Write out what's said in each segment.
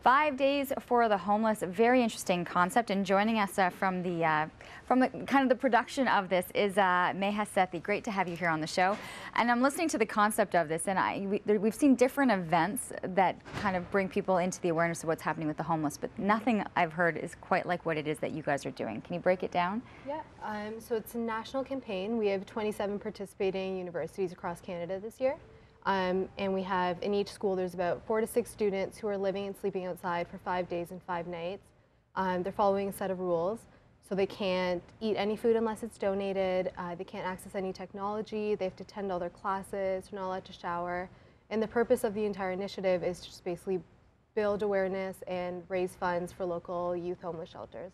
5 days for the homeless, very interesting concept. And joining us from the kind of the production of this is Meha Sethi. Great to have you here on the show. And I'm listening to the concept of this, and we've seen different events that kind of bring people into the awareness of what's happening with the homeless, but nothing I've heard is quite like what it is that you guys are doing. Can you break it down? Yeah, so it's a national campaign. We have 27 participating universities across Canada this year. And we have, in each school, there's about 4 to 6 students who are living and sleeping outside for 5 days and 5 nights. They're following a set of rules. So they can't eat any food unless it's donated. They can't access any technology. They have to attend all their classes. They're not allowed to shower. And the purpose of the entire initiative is just basically build awareness and raise funds for local youth homeless shelters.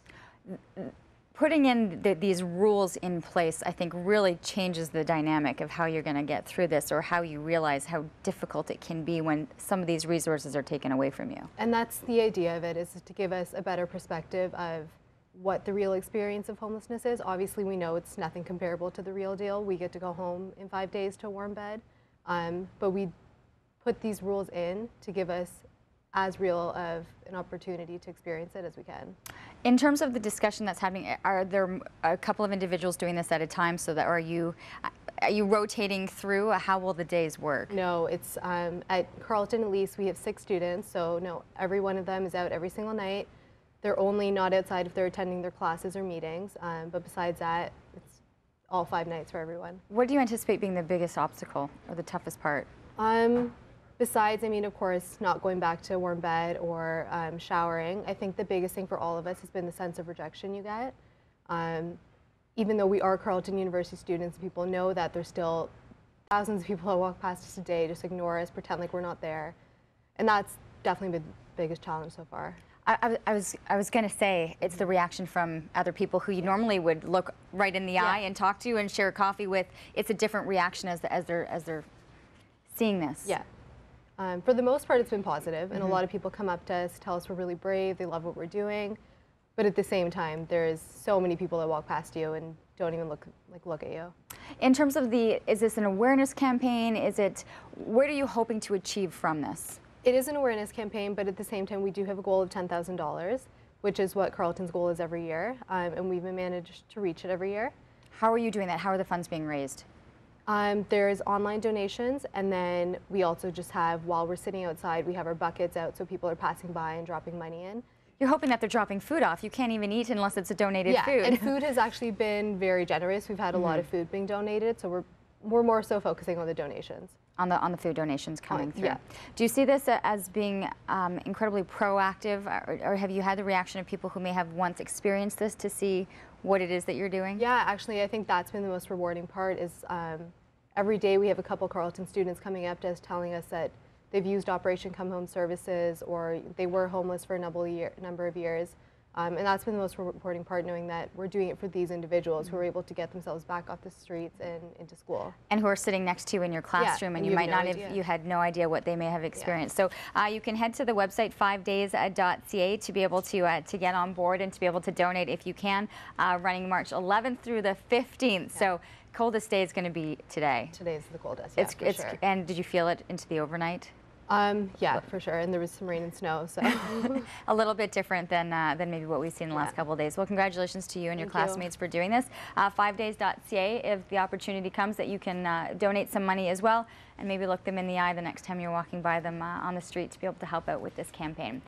Putting in these rules in place, I think, really changes the dynamic of how you're going to get through this, or how you realize how difficult it can be when some of these resources are taken away from you. And that's the idea of it, is to give us a better perspective of what the real experience of homelessness is. Obviously, we know it's nothing comparable to the real deal. We get to go home in 5 days to a warm bed, but we put these rules in to give us as real of an opportunity to experience it as we can. In terms of the discussion that's happening, are there a couple of individuals doing this at a time, so that, or are you rotating through? How will the days work? No, it's at Carleton at least we have 6 students, so no, every one of them is out every single night. They're only not outside if they're attending their classes or meetings, but besides that, it's all 5 nights for everyone. What do you anticipate being the biggest obstacle or the toughest part? Besides, I mean, of course, not going back to a warm bed or showering, I think the biggest thing for all of us has been the sense of rejection you get. Even though we are Carleton University students, people know that there's still thousands of people that walk past us a day, just ignore us, pretend like we're not there. And that's definitely been the biggest challenge so far. I was going to say, it's the reaction from other people who you normally would look right in the eye and talk to and share coffee with. It's a different reaction as they're seeing this. Yeah. For the most part, it's been positive, and a lot of people come up to us, tell us we're really brave, they love what we're doing, but at the same time, there's so many people that walk past you and don't even look at you. In terms of is this an awareness campaign? What are you hoping to achieve from this? It is an awareness campaign, but at the same time, we do have a goal of $10,000, which is what Carleton's goal is every year, and we've managed to reach it every year. How are you doing that? How are the funds being raised? There's online donations, and then we also just have, while we're sitting outside, we have our buckets out so people are passing by and dropping money in. You're hoping that they're dropping food off. You can't even eat unless it's a donated food. Yeah, and food has actually been very generous. We've had a lot of food being donated, so we're more so focusing on the donations. On the food donations coming through. Yeah. Do you see this as being incredibly proactive, or have you had the reaction of people who may have once experienced this to see what it is that you're doing? Yeah, actually, I think that's been the most rewarding part. Is every day we have a couple Carleton students coming up to us telling us that they've used Operation Come Home services, or they were homeless for a number of years. And that's been the most rewarding part, knowing that we're doing it for these individuals who are able to get themselves back off the streets and into school. And who are sitting next to you in your classroom, and you might not have, you had no idea what they may have experienced. So you can head to the website 5days.ca to be able to get on board and to be able to donate if you can, running March 11th through the 15th. So coldest day is going to be today. Today's the coldest, for sure. And did you feel it into the overnight? Yeah, for sure, and there was some rain and snow, so. A little bit different than maybe what we've seen in the last couple of days. Well, congratulations to you and your classmates for doing this. 5days.ca, if the opportunity comes that you can donate some money as well, and maybe look them in the eye the next time you're walking by them on the street to be able to help out with this campaign.